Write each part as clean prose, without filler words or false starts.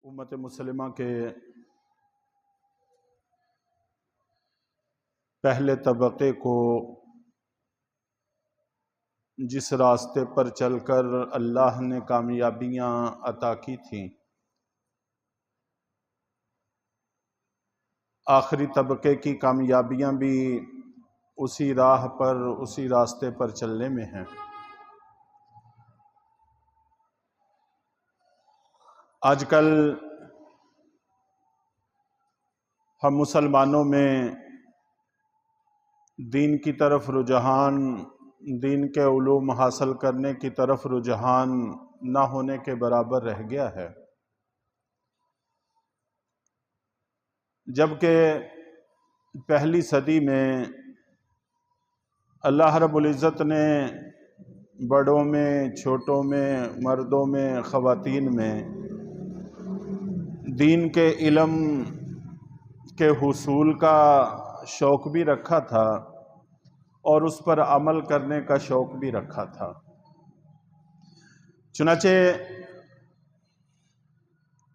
امت مسلمہ کے پہلے طبقے کو جس راستے پر چل کر اللہ نے کامیابیاں عطا کی تھیں، آخری طبقے کی کامیابیاں بھی اسی راہ پر، اسی راستے پر چلنے میں ہیں۔ آج کل ہم مسلمانوں میں دین کی طرف رجحان، دین کے علوم حاصل کرنے کی طرف رجحان نہ ہونے کے برابر رہ گیا ہے، جبکہ پہلی صدی میں اللہ رب العزت نے بڑوں میں، چھوٹوں میں، مردوں میں، خواتین میں دین کے علم کے حصول کا شوق بھی رکھا تھا اور اس پر عمل کرنے کا شوق بھی رکھا تھا۔ چنانچہ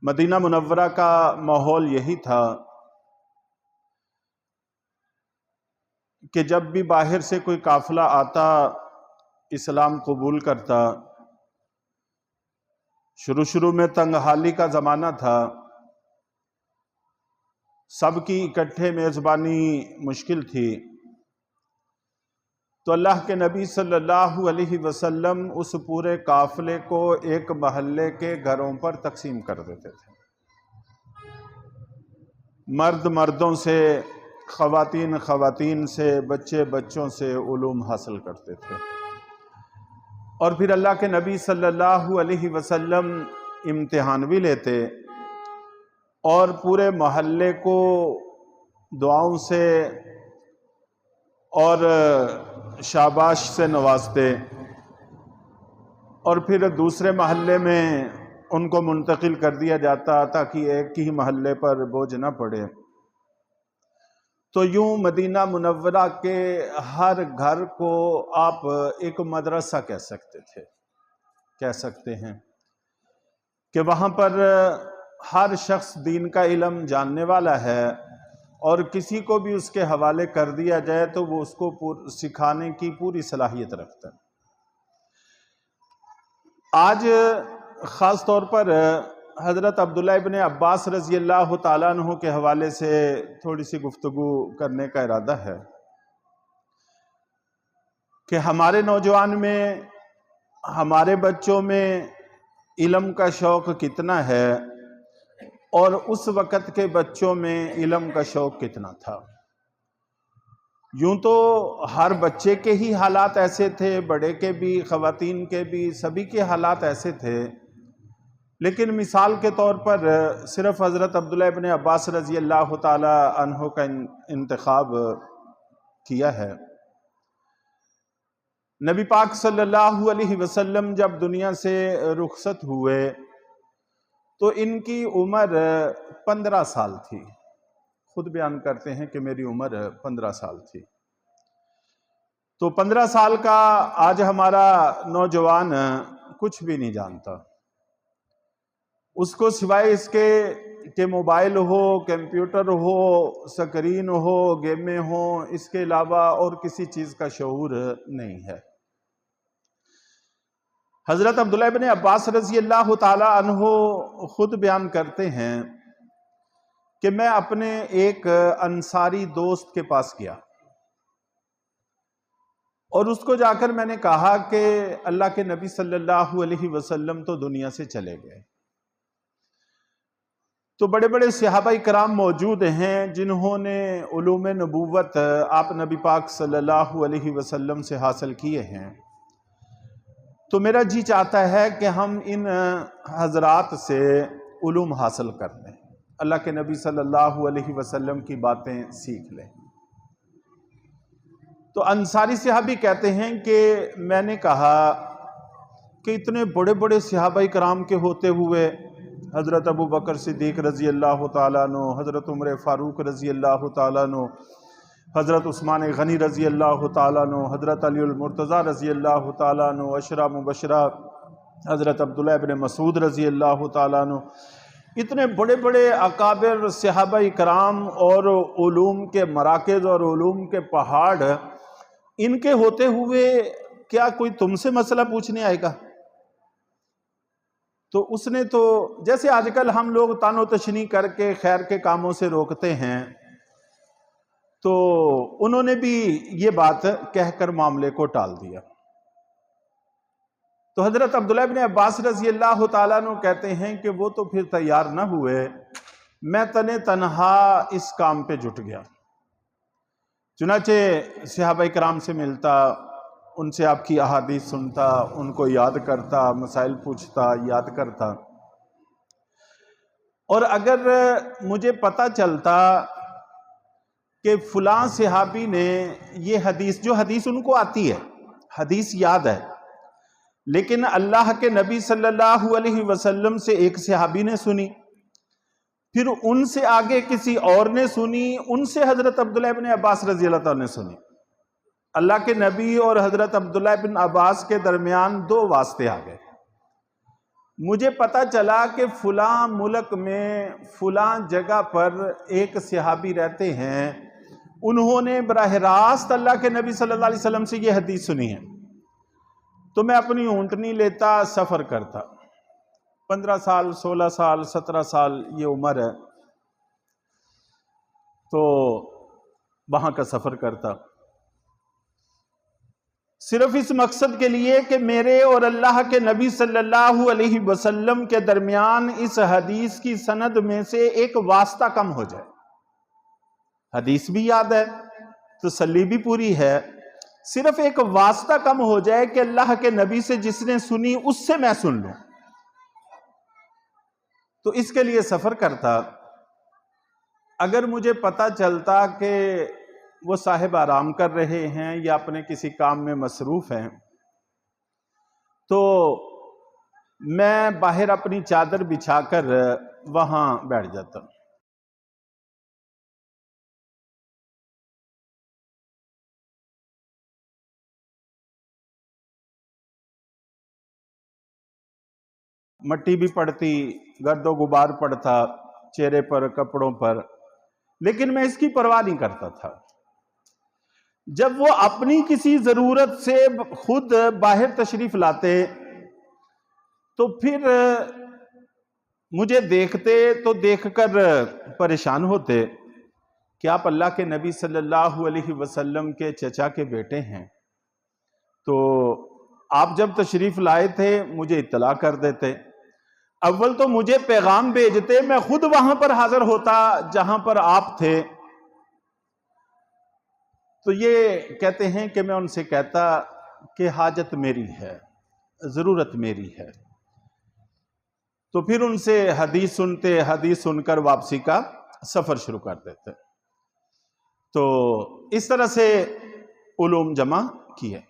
مدینہ منورہ کا ماحول یہی تھا کہ جب بھی باہر سے کوئی قافلہ آتا، اسلام قبول کرتا، شروع میں تنگحالی کا زمانہ تھا، سب کی اکٹھے میزبانی مشکل تھی، تو اللہ کے نبی صلی اللہ علیہ وسلم اس پورے قافلے کو ایک محلے کے گھروں پر تقسیم کر دیتے تھے۔ مرد مردوں سے، خواتین خواتین سے، بچے بچوں سے علوم حاصل کرتے تھے، اور پھر اللہ کے نبی صلی اللہ علیہ وسلم امتحان بھی لیتے اور پورے محلے کو دعاؤں سے اور شاباش سے نوازتے، اور پھر دوسرے محلے میں ان کو منتقل کر دیا جاتا تاکہ ایک ہی محلے پر بوجھ نہ پڑے۔ تو یوں مدینہ منورہ کے ہر گھر کو آپ ایک مدرسہ کہہ سکتے ہیں کہ وہاں پر ہر شخص دین کا علم جاننے والا ہے، اور کسی کو بھی اس کے حوالے کر دیا جائے تو وہ اس کو سکھانے کی پوری صلاحیت رکھتا ہے۔ آج خاص طور پر حضرت عبداللہ ابن عباس رضی اللہ تعالیٰ عنہ کے حوالے سے تھوڑی سی گفتگو کرنے کا ارادہ ہے کہ ہمارے نوجوان میں، ہمارے بچوں میں علم کا شوق کتنا ہے اور اس وقت کے بچوں میں علم کا شوق کتنا تھا۔ یوں تو ہر بچے کے ہی حالات ایسے تھے، بڑے کے بھی، خواتین کے بھی، سبھی کے حالات ایسے تھے، لیکن مثال کے طور پر صرف حضرت عبداللہ ابن عباس رضی اللہ تعالی عنہ کا انتخاب کیا ہے۔ نبی پاک صلی اللہ علیہ وسلم جب دنیا سے رخصت ہوئے تو ان کی عمر 15 سال تھی۔ خود بیان کرتے ہیں کہ میری عمر 15 سال تھی۔ تو 15 سال کا آج ہمارا نوجوان کچھ بھی نہیں جانتا، اس کو سوائے اس کے کہ موبائل ہو، کمپیوٹر ہو، سکرین ہو، گیمیں ہوں، اس کے علاوہ اور کسی چیز کا شعور نہیں ہے۔ حضرت عبداللہ ابن عباس رضی اللہ تعالی عنہ خود بیان کرتے ہیں کہ میں اپنے ایک انصاری دوست کے پاس گیا اور اس کو جا کر میں نے کہا کہ اللہ کے نبی صلی اللہ علیہ وسلم تو دنیا سے چلے گئے، تو بڑے بڑے صحابہ کرام موجود ہیں جنہوں نے علوم نبوت آپ نبی پاک صلی اللہ علیہ وسلم سے حاصل کیے ہیں، تو میرا جی چاہتا ہے کہ ہم ان حضرات سے علوم حاصل کر لیں، اللہ کے نبی صلی اللہ علیہ وسلم کی باتیں سیکھ لیں۔ تو انصاری صحابی کہتے ہیں کہ میں نے کہا کہ اتنے بڑے بڑے صحابہ کرام کے ہوتے ہوئے حضرت ابو بکر صدیق رضی اللہ تعالیٰ عنہ، حضرت عمر فاروق رضی اللہ تعالیٰ عنہ، حضرت عثمان غنی رضی اللہ تعالیٰ عنہ، حضرت علی المرتضیٰ رضی اللہ تعالیٰ عنہ، عشرہ مبشرہ حضرت عبداللہ ابن مسعود رضی اللہ تعالیٰ عنہ، اتنے بڑے بڑے اکابر صحابہ کرام اور علوم کے مراکز اور علوم کے پہاڑ، ان کے ہوتے ہوئے کیا کوئی تم سے مسئلہ پوچھنے آئے گا؟ تو اس نے تو جیسے آج کل ہم لوگ تان و تشنیع کر کے خیر کے کاموں سے روکتے ہیں، تو انہوں نے بھی یہ بات کہہ کر معاملے کو ٹال دیا۔ تو حضرت عبداللہ ابن عباس رضی اللہ تعالیٰ عنہ کہتے ہیں کہ وہ تو پھر تیار نہ ہوئے، میں تنہا اس کام پہ جٹ گیا۔ چنانچہ صحابہ کرام سے ملتا، ان سے آپ کی احادیث سنتا، ان کو یاد کرتا، مسائل پوچھتا، یاد کرتا، اور اگر مجھے پتہ چلتا کہ فلاں صحابی نے یہ حدیث، جو حدیث ان کو آتی ہے، حدیث یاد ہے، لیکن اللہ کے نبی صلی اللہ علیہ وسلم سے ایک صحابی نے سنی، پھر ان سے آگے کسی اور نے سنی، ان سے حضرت عبداللہ ابن عباس رضی اللہ تعالیٰ نے سنی۔ اللہ کے نبی اور حضرت عبداللہ ابن عباس کے درمیان دو واسطے آ گئے۔ مجھے پتا چلا کہ فلاں ملک میں فلاں جگہ پر ایک صحابی رہتے ہیں، انہوں نے براہ راست اللہ کے نبی صلی اللہ علیہ وسلم سے یہ حدیث سنی ہے۔ تو میں اپنی اونٹنی لیتا، سفر کرتا، 15 سال 16 سال 17 سال یہ عمر ہے، تو وہاں کا سفر کرتا، صرف اس مقصد کے لیے کہ میرے اور اللہ کے نبی صلی اللہ علیہ وسلم کے درمیان اس حدیث کی سند میں سے ایک واسطہ کم ہو جائے۔ حدیث بھی یاد ہے، تسلی بھی پوری ہے، صرف ایک واسطہ کم ہو جائے کہ اللہ کے نبی سے جس نے سنی اس سے میں سن لوں۔ تو اس کے لیے سفر کرتا۔ اگر مجھے پتا چلتا کہ وہ صاحب آرام کر رہے ہیں یا اپنے کسی کام میں مصروف ہیں، تو میں باہر اپنی چادر بچھا کر وہاں بیٹھ جاتا۔ مٹی بھی پڑتی، گرد و غبار پڑتا چہرے پر، کپڑوں پر، لیکن میں اس کی پرواہ نہیں کرتا تھا۔ جب وہ اپنی کسی ضرورت سے خود باہر تشریف لاتے تو پھر مجھے دیکھتے تو دیکھ کر پریشان ہوتے کہ آپ اللہ کے نبی صلی اللہ علیہ وسلم کے چچا کے بیٹے ہیں، تو آپ جب تشریف لائے تھے مجھے اطلاع کر دیتے، اول تو مجھے پیغام بھیجتے، میں خود وہاں پر حاضر ہوتا جہاں پر آپ تھے۔ تو یہ کہتے ہیں کہ میں ان سے کہتا کہ حاجت میری ہے، ضرورت میری ہے، تو پھر ان سے حدیث سنتے، حدیث سن کر واپسی کا سفر شروع کر دیتے۔ تو اس طرح سے علوم جمع کیے۔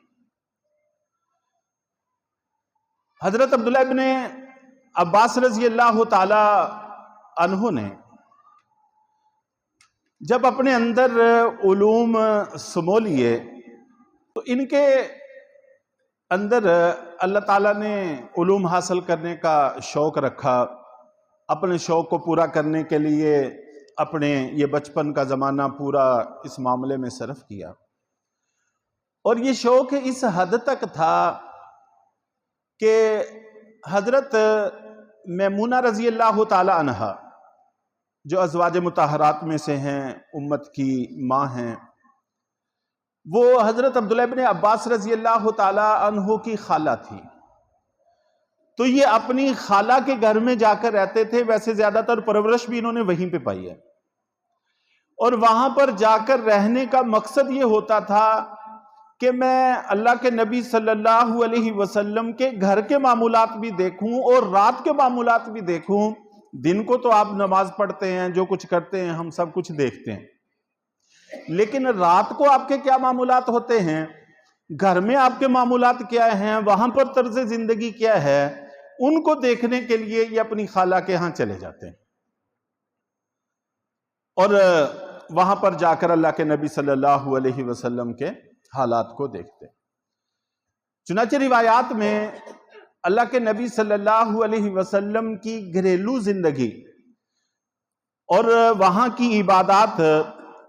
حضرت عبداللہ ابن عباس رضی اللہ تعالی عنہ نے جب اپنے اندر علوم سمو لیے تو ان کے اندر اللہ تعالیٰ نے علوم حاصل کرنے کا شوق رکھا۔ اپنے شوق کو پورا کرنے کے لیے اپنے یہ بچپن کا زمانہ پورا اس معاملے میں صرف کیا، اور یہ شوق اس حد تک تھا کہ حضرت میمونہ رضی اللہ تعالی عنہا، جو ازواج مطہرات میں سے ہیں، امت کی ماں ہیں، وہ حضرت عبداللہ ابن عباس رضی اللہ تعالی عنہ کی خالہ تھی۔ تو یہ اپنی خالہ کے گھر میں جا کر رہتے تھے، ویسے زیادہ تر پرورش بھی انہوں نے وہیں پہ پائی ہے، اور وہاں پر جا کر رہنے کا مقصد یہ ہوتا تھا کہ میں اللہ کے نبی صلی اللہ علیہ وسلم کے گھر کے معمولات بھی دیکھوں اور رات کے معمولات بھی دیکھوں۔ دن کو تو آپ نماز پڑھتے ہیں، جو کچھ کرتے ہیں ہم سب کچھ دیکھتے ہیں، لیکن رات کو آپ کے کیا معمولات ہوتے ہیں، گھر میں آپ کے معمولات کیا ہیں، وہاں پر طرز زندگی کیا ہے، ان کو دیکھنے کے لیے یہ اپنی خالہ کے ہاں چلے جاتے ہیں، اور وہاں پر جا کر اللہ کے نبی صلی اللہ علیہ وسلم کے حالات کو دیکھتے۔ چنانچہ روایات میں اللہ کے نبی صلی اللہ علیہ وسلم کی گھریلو زندگی اور وہاں کی عبادات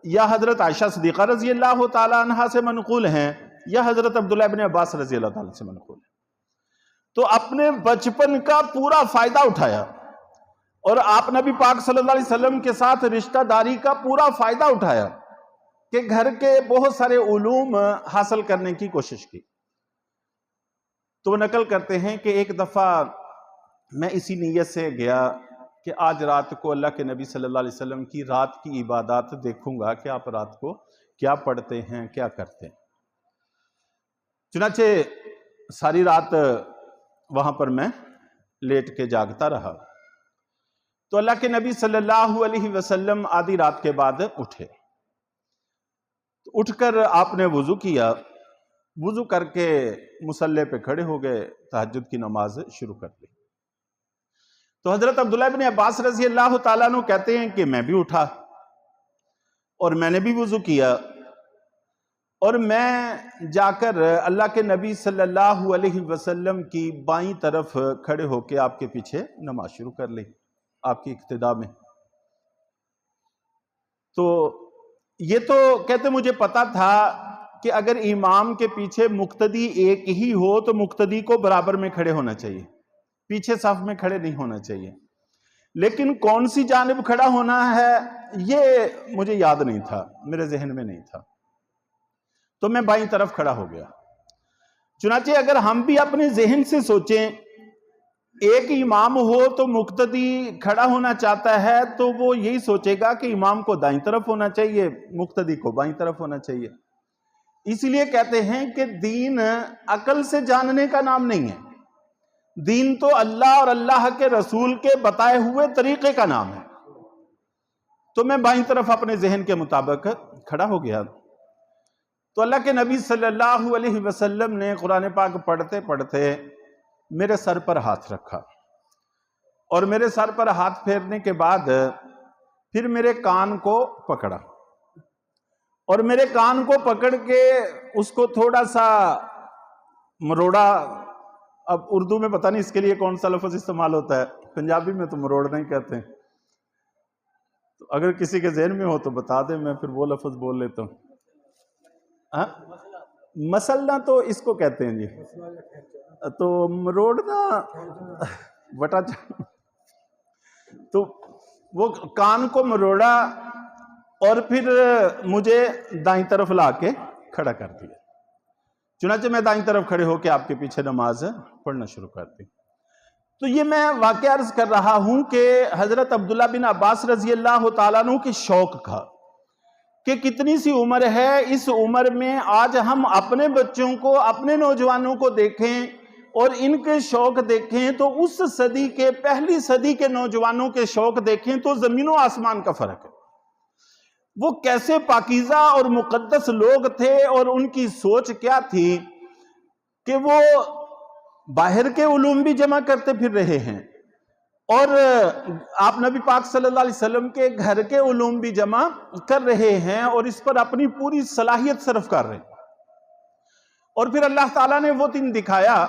یا حضرت عائشہ صدیقہ رضی اللہ تعالیٰ عنہ سے منقول ہیں یا حضرت عبداللہ ابن عباس رضی اللہ تعالیٰ سے منقول ہیں۔ تو اپنے بچپن کا پورا فائدہ اٹھایا اور آپ نبی پاک صلی اللہ علیہ وسلم کے ساتھ رشتہ داری کا پورا فائدہ اٹھایا کہ گھر کے بہت سارے علوم حاصل کرنے کی کوشش کی۔ تو وہ نقل کرتے ہیں کہ ایک دفعہ میں اسی نیت سے گیا کہ آج رات کو اللہ کے نبی صلی اللہ علیہ وسلم کی رات کی عبادات دیکھوں گا کہ آپ رات کو کیا پڑھتے ہیں، کیا کرتے ہیں۔ چنانچہ ساری رات وہاں پر میں لیٹ کے جاگتا رہا۔ تو اللہ کے نبی صلی اللہ علیہ وسلم آدھی رات کے بعد اٹھے، اٹھ کر آپ نے وضو کیا، وضو کر کے مصلی پہ کھڑے ہو گئے، تہجد کی نماز شروع کر دی۔ تو حضرت عبداللہ ابن عباس رضی اللہ تعالیٰ عنہ کہتے ہیں کہ میں بھی اٹھا اور میں نے بھی وضو کیا اور میں جا کر اللہ کے نبی صلی اللہ علیہ وسلم کی بائیں طرف کھڑے ہو کے آپ کے پیچھے نماز شروع کر لی، آپ کی اقتداء میں۔ تو یہ تو کہتے مجھے پتا تھا کہ اگر امام کے پیچھے مقتدی ایک ہی ہو تو مقتدی کو برابر میں کھڑے ہونا چاہیے، پیچھے صف میں کھڑے نہیں ہونا چاہیے، لیکن کون سی جانب کھڑا ہونا ہے یہ مجھے یاد نہیں تھا، میرے ذہن میں نہیں تھا، تو میں بائیں طرف کھڑا ہو گیا۔ چنانچہ اگر ہم بھی اپنے ذہن سے سوچیں، ایک امام ہو تو مقتدی کھڑا ہونا چاہتا ہے تو وہ یہی سوچے گا کہ امام کو دائیں طرف ہونا چاہیے، مقتدی کو بائیں طرف ہونا چاہیے۔ اس لیے کہتے ہیں کہ دین عقل سے جاننے کا نام نہیں ہے، دین تو اللہ اور اللہ کے رسول کے بتائے ہوئے طریقے کا نام ہے۔ تو میں بائیں طرف اپنے ذہن کے مطابق کھڑا ہو گیا۔ تو اللہ کے نبی صلی اللہ علیہ وسلم نے قرآن پاک پڑھتے پڑھتے میرے سر پر ہاتھ رکھا اور میرے سر پر ہاتھ پھیرنے کے بعد پھر میرے کان کو پکڑا اور میرے کان کو پکڑ کے اس کو تھوڑا سا مروڑا۔ اب اردو میں پتہ نہیں اس کے لیے کون سا لفظ استعمال ہوتا ہے، پنجابی میں تو مروڑنا ہی کہتے ہیں، تو اگر کسی کے ذہن میں ہو تو بتا دیں، میں پھر وہ لفظ بول لیتا ہوں۔ مسلنا تو اس کو کہتے ہیں جی، تو مروڑنا بٹا تو وہ کان کو مروڑا اور پھر مجھے دائیں طرف لا کے کھڑا کر دیا۔ چنانچہ میں دائیں طرف کھڑے ہو کے آپ کے پیچھے نماز پڑھنا شروع کر دی۔ تو یہ میں واقعہ عرض کر رہا ہوں کہ حضرت عبداللہ بن عباس رضی اللہ تعالیٰ عنہ کی شوق کا کہ کتنی سی عمر ہے، اس عمر میں آج ہم اپنے بچوں کو، اپنے نوجوانوں کو دیکھیں اور ان کے شوق دیکھیں تو اس صدی کے، پہلی صدی کے نوجوانوں کے شوق دیکھیں تو زمین و آسمان کا فرق ہے۔ وہ کیسے پاکیزہ اور مقدس لوگ تھے اور ان کی سوچ کیا تھی کہ وہ باہر کے علوم بھی جمع کرتے پھر رہے ہیں اور آپ نبی پاک صلی اللہ علیہ وسلم کے گھر کے علوم بھی جمع کر رہے ہیں اور اس پر اپنی پوری صلاحیت صرف کر رہے ہیں۔ اور پھر اللہ تعالیٰ نے وہ دن دکھایا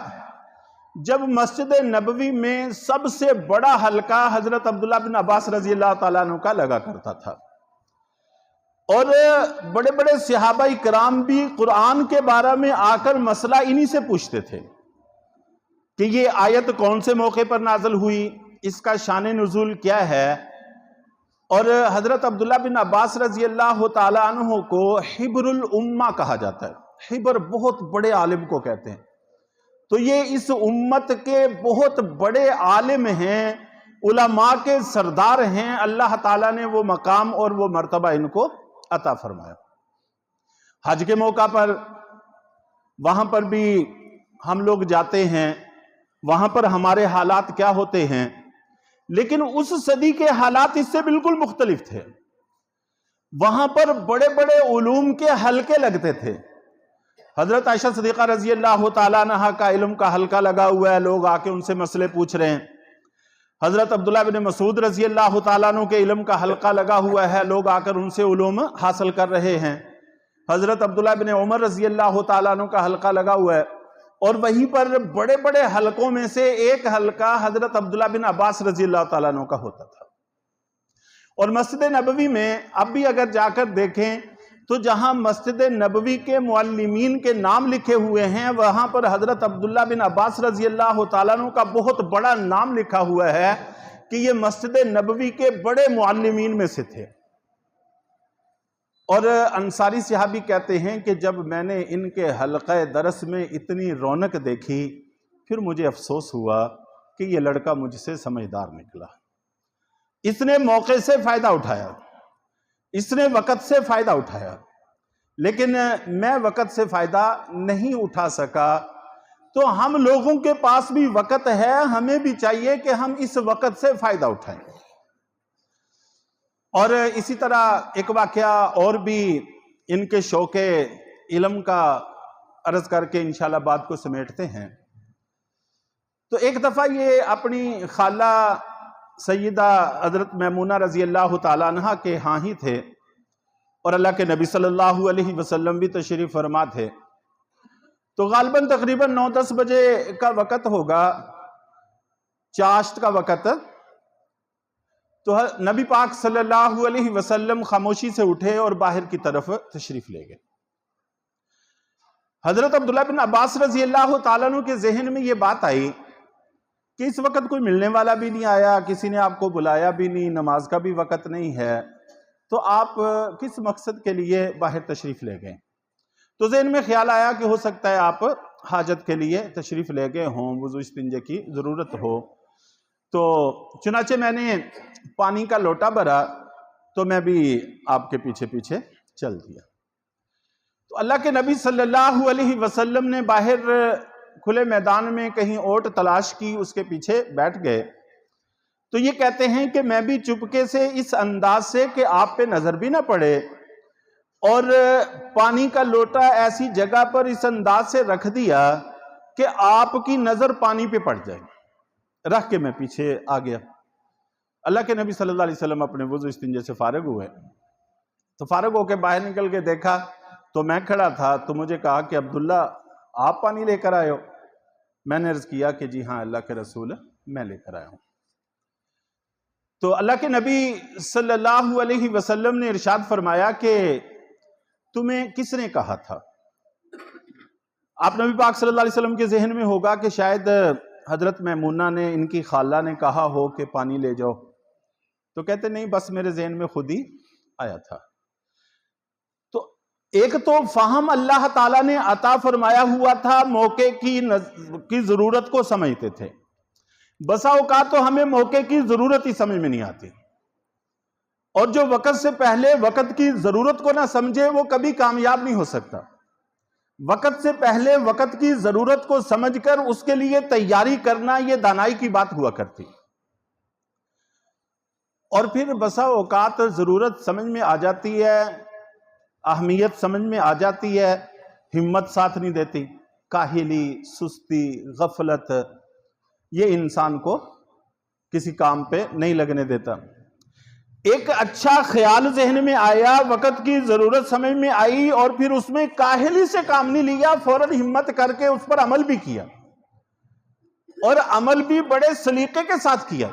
جب مسجد نبوی میں سب سے بڑا حلقہ حضرت عبداللہ بن عباس رضی اللہ تعالیٰ عنہ کا لگا کرتا تھا اور بڑے بڑے صحابہ کرام بھی قرآن کے بارے میں آ کر مسئلہ انہی سے پوچھتے تھے کہ یہ آیت کون سے موقع پر نازل ہوئی، اس کا شان نزول کیا ہے۔ اور حضرت عبداللہ بن عباس رضی اللہ تعالیٰ عنہ کو حبر الامہ کہا جاتا ہے، حبر بہت بڑے عالم کو کہتے ہیں، تو یہ اس امت کے بہت بڑے عالم ہیں، علماء کے سردار ہیں۔ اللہ تعالیٰ نے وہ مقام اور وہ مرتبہ ان کو عطا فرمایا۔ حج کے موقع پر وہاں پر بھی ہم لوگ جاتے ہیں، وہاں پر ہمارے حالات کیا ہوتے ہیں، لیکن اس صدی کے حالات اس سے بالکل مختلف تھے۔ وہاں پر بڑے بڑے علوم کے حلقے لگتے تھے۔ حضرت عائشہ صدیقہ رضی اللہ تعالیٰ عنہا کا علم کا حلقہ لگا ہوا ہے، لوگ آ کے ان سے مسئلے پوچھ رہے ہیں۔ حضرت عبداللہ بن مسعود رضی اللہ تعالیٰ عنہ کے علم کا حلقہ لگا ہوا ہے، لوگ آ کر ان سے علوم حاصل کر رہے ہیں۔ حضرت عبداللہ بن عمر رضی اللہ تعالیٰ عنہ کا حلقہ لگا ہوا ہے، اور وہیں پر بڑے بڑے حلقوں میں سے ایک حلقہ حضرت عبداللہ بن عباس رضی اللہ تعالیٰ عنہ کا ہوتا تھا۔ اور مسجد نبوی میں اب بھی اگر جا کر دیکھیں تو جہاں مسجد نبوی کے معلمین کے نام لکھے ہوئے ہیں وہاں پر حضرت عبداللہ بن عباس رضی اللہ تعالیٰ عنہ کا بہت بڑا نام لکھا ہوا ہے کہ یہ مسجد نبوی کے بڑے معلمین میں سے تھے۔ اور انصاری صحابی کہتے ہیں کہ جب میں نے ان کے حلقہ درس میں اتنی رونق دیکھی پھر مجھے افسوس ہوا کہ یہ لڑکا مجھ سے سمجھدار نکلا، اس نے موقع سے فائدہ اٹھایا، اس نے وقت سے فائدہ اٹھایا، لیکن میں وقت سے فائدہ نہیں اٹھا سکا۔ تو ہم لوگوں کے پاس بھی وقت ہے، ہمیں بھی چاہیے کہ ہم اس وقت سے فائدہ اٹھائیں۔ اور اسی طرح ایک واقعہ اور بھی ان کے شوق علم کا عرض کر کے انشاءاللہ بات کو سمیٹتے ہیں۔ تو ایک دفعہ یہ اپنی خالہ سیدہ حضرت میمونہ رضی اللہ تعالیٰ عنہ کے ہاں ہی تھے، اور اللہ کے نبی صلی اللہ علیہ وسلم بھی تشریف فرما تھے۔ تو غالباً تقریباً 9-10 بجے کا وقت ہوگا، چاشت کا وقت۔ تو نبی پاک صلی اللہ علیہ وسلم خاموشی سے اٹھے اور باہر کی طرف تشریف لے گئے۔ حضرت عبداللہ بن عباس رضی اللہ تعالیٰ عنہ کے ذہن میں یہ بات آئی کہ اس وقت کوئی ملنے والا بھی نہیں آیا، کسی نے آپ کو بلایا بھی نہیں، نماز کا بھی وقت نہیں ہے، تو آپ کس مقصد کے لیے باہر تشریف لے گئے؟ تو ذہن میں خیال آیا کہ ہو سکتا ہے آپ حاجت کے لیے تشریف لے گئے ہوں، وضو استنجے کی ضرورت ہو۔ تو چنانچہ میں نے پانی کا لوٹا بھرا تو میں بھی آپ کے پیچھے پیچھے چل دیا۔ تو اللہ کے نبی صلی اللہ علیہ وسلم نے باہر کھلے میدان میں کہیں اوٹ تلاش کی، اس کے پیچھے بیٹھ گئے۔ تو یہ کہتے ہیں کہ میں بھی چپکے سے اس انداز سے کہ آپ پہ نظر بھی نہ پڑے، اور پانی کا لوٹا ایسی جگہ پر اس انداز سے رکھ دیا کہ آپ کی نظر پانی پہ پڑ جائے، رکھ کے میں پیچھے آ گیا۔ اللہ کے نبی صلی اللہ علیہ وسلم اپنے وضو استنجے سے فارغ ہوئے، تو فارغ ہو کے باہر نکل کے دیکھا تو میں کھڑا تھا، تو مجھے کہا کہ عبداللہ آپ پانی لے کر آئے ہو؟ میں نے عرض کیا کہ جی ہاں اللہ کے رسول میں لے کر آیا ہوں۔ تو اللہ کے نبی صلی اللہ علیہ وسلم نے ارشاد فرمایا کہ تمہیں کس نے کہا تھا؟ آپ نبی پاک صلی اللہ علیہ وسلم کے ذہن میں ہوگا کہ شاید حضرت میمونہ نے، ان کی خالہ نے کہا ہو کہ پانی لے جاؤ، تو کہتے نہیں بس میرے ذہن میں خود ہی آیا تھا۔ تو ایک تو فہم اللہ تعالیٰ نے عطا فرمایا ہوا تھا، موقع کی ضرورت کو سمجھتے تھے۔ بسا اوقات تو ہمیں موقع کی ضرورت ہی سمجھ میں نہیں آتی، اور جو وقت سے پہلے وقت کی ضرورت کو نہ سمجھے وہ کبھی کامیاب نہیں ہو سکتا۔ وقت سے پہلے وقت کی ضرورت کو سمجھ کر اس کے لیے تیاری کرنا یہ دانائی کی بات ہوا کرتی۔ اور پھر بسا اوقات ضرورت سمجھ میں آ جاتی ہے، اہمیت سمجھ میں آ جاتی ہے، ہمت ساتھ نہیں دیتی، کاہلی، سستی، غفلت، یہ انسان کو کسی کام پہ نہیں لگنے دیتا۔ ایک اچھا خیال ذہن میں آیا، وقت کی ضرورت سمجھ میں آئی، اور پھر اس میں کاہلی سے کام نہیں لیا، فوراً ہمت کر کے اس پر عمل بھی کیا، اور عمل بھی بڑے سلیقے کے ساتھ کیا۔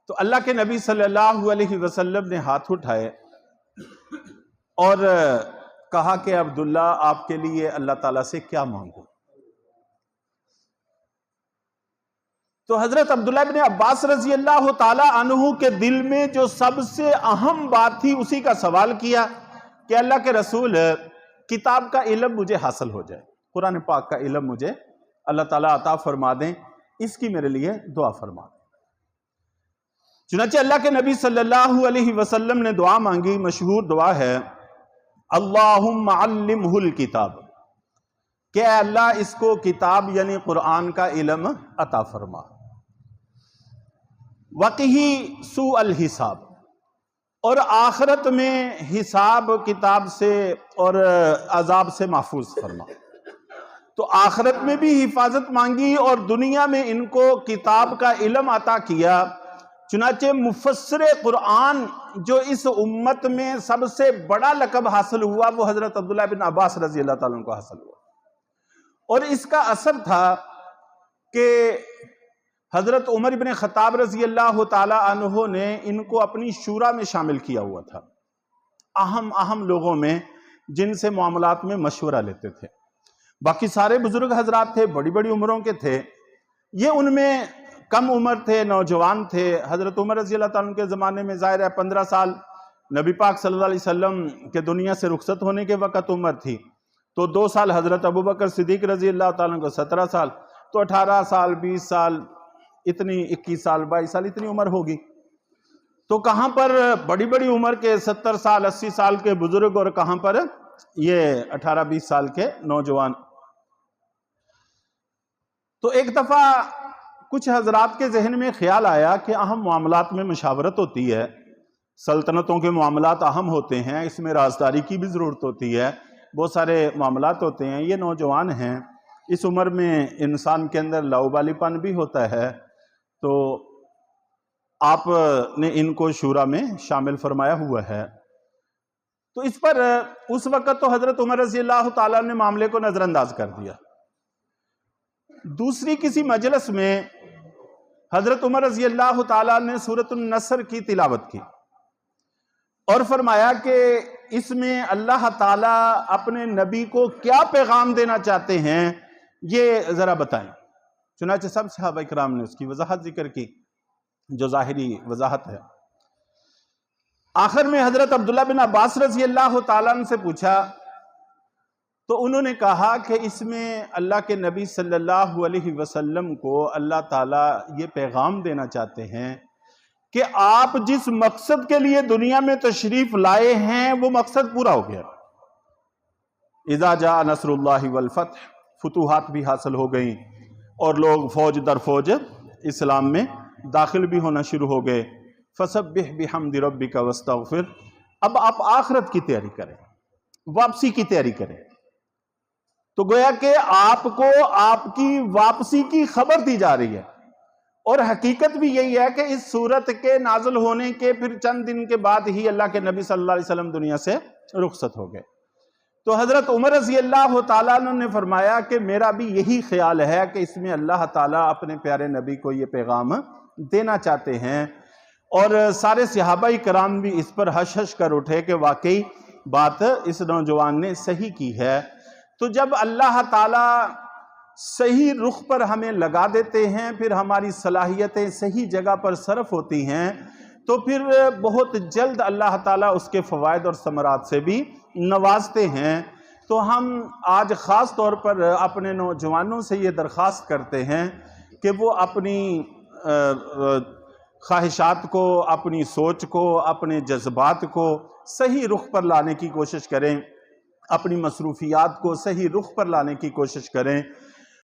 تو اللہ کے نبی صلی اللہ علیہ وسلم نے ہاتھ اٹھائے اور کہا کہ عبداللہ آپ کے لیے اللہ تعالیٰ سے کیا مانگوں؟ تو حضرت عبداللہ بن عباس رضی اللہ تعالیٰ عنہ کے دل میں جو سب سے اہم بات تھی اسی کا سوال کیا کہ اللہ کے رسول کتاب کا علم مجھے حاصل ہو جائے، قرآن پاک کا علم مجھے اللہ تعالیٰ عطا فرما دیں، اس کی میرے لیے دعا فرما دیں۔ چنانچہ اللہ کے نبی صلی اللہ علیہ وسلم نے دعا مانگی، مشہور دعا ہے اللہم علمہ الکتاب، کہ اے اللہ اس کو کتاب یعنی قرآن کا علم عطا فرما، وقہی سوء الحساب، اور آخرت میں حساب کتاب سے اور عذاب سے محفوظ فرما۔ تو آخرت میں بھی حفاظت مانگی اور دنیا میں ان کو کتاب کا علم عطا کیا۔ چنانچہ مفسر قرآن جو اس امت میں سب سے بڑا لقب حاصل ہوا وہ حضرت عبداللہ بن عباس رضی اللہ تعالیٰ عنہ کو حاصل ہوا، اور اس کا اثر تھا کہ حضرت عمر بن خطاب رضی اللہ تعالی عنہ نے ان کو اپنی شورا میں شامل کیا ہوا تھا، اہم لوگوں میں جن سے معاملات میں مشورہ لیتے تھے۔ باقی سارے بزرگ حضرات تھے، بڑی بڑی عمروں کے تھے، یہ ان میں کم عمر تھے، نوجوان تھے۔ حضرت عمر رضی اللہ تعالیٰ عنہ کے زمانے میں ظاہر ہے 15 سال نبی پاک صلی اللہ علیہ وسلم کے دنیا سے رخصت ہونے کے وقت عمر تھی، تو 2 سال حضرت ابوبکر صدیق رضی اللہ تعالیٰ عنہ کو 17 سال، تو 18 سال 20 سال اتنی 21 سال 22 سال اتنی عمر ہوگی۔ تو کہاں پر بڑی بڑی عمر کے 70 سال 80 سال کے بزرگ اور کہاں پر یہ 18-20 سال کے نوجوان۔ تو ایک دفعہ کچھ حضرات کے ذہن میں خیال آیا کہ اہم معاملات میں مشاورت ہوتی ہے، سلطنتوں کے معاملات اہم ہوتے ہیں، اس میں رازداری کی بھی ضرورت ہوتی ہے، بہت سارے معاملات ہوتے ہیں، یہ نوجوان ہیں، اس عمر میں انسان کے اندر لاؤبالی پن بھی ہوتا ہے، تو آپ نے ان کو شورا میں شامل فرمایا ہوا ہے۔ تو اس پر اس وقت تو حضرت عمر رضی اللہ تعالیٰ نے معاملے کو نظر انداز کر دیا۔ دوسری کسی مجلس میں حضرت عمر رضی اللہ تعالیٰ نے سورۃ النصر کی تلاوت کی اور فرمایا کہ اس میں اللہ تعالیٰ اپنے نبی کو کیا پیغام دینا چاہتے ہیں یہ ذرا بتائیں۔ چنانچہ سب صحابہ کرام نے اس کی وضاحت ذکر کی جو ظاہری وضاحت ہے۔ آخر میں حضرت عبداللہ بن عباس رضی اللہ تعالیٰ عنہ سے پوچھا تو انہوں نے کہا کہ اس میں اللہ کے نبی صلی اللہ علیہ وسلم کو اللہ تعالیٰ یہ پیغام دینا چاہتے ہیں کہ آپ جس مقصد کے لیے دنیا میں تشریف لائے ہیں وہ مقصد پورا ہو گیا۔ اذا جاء نصر اللہ والفتح، فتوحات بھی حاصل ہو گئیں اور لوگ فوج در فوج اسلام میں داخل بھی ہونا شروع ہو گئے۔ فسبح بحمد ربک واستغفر، اب آپ آخرت کی تیاری کریں، واپسی کی تیاری کریں۔ تو گویا کہ آپ کو آپ کی واپسی کی خبر دی جا رہی ہے، اور حقیقت بھی یہی ہے کہ اس صورت کے نازل ہونے کے پھر چند دن کے بعد ہی اللہ کے نبی صلی اللہ علیہ وسلم دنیا سے رخصت ہو گئے۔ تو حضرت عمر رضی اللہ تعالیٰ عنہ نے فرمایا کہ میرا بھی یہی خیال ہے کہ اس میں اللہ تعالیٰ اپنے پیارے نبی کو یہ پیغام دینا چاہتے ہیں، اور سارے صحابہ کرام بھی اس پر ہش ہش کر اٹھے کہ واقعی بات اس نوجوان نے صحیح کی ہے۔ تو جب اللہ تعالیٰ صحیح رخ پر ہمیں لگا دیتے ہیں، پھر ہماری صلاحیتیں صحیح جگہ پر صرف ہوتی ہیں، تو پھر بہت جلد اللہ تعالیٰ اس کے فوائد اور ثمرات سے بھی نوازتے ہیں۔ تو ہم آج خاص طور پر اپنے نوجوانوں سے یہ درخواست کرتے ہیں کہ وہ اپنی خواہشات کو، اپنی سوچ کو، اپنے جذبات کو صحیح رخ پر لانے کی کوشش کریں، اپنی مصروفیات کو صحیح رخ پر لانے کی کوشش کریں،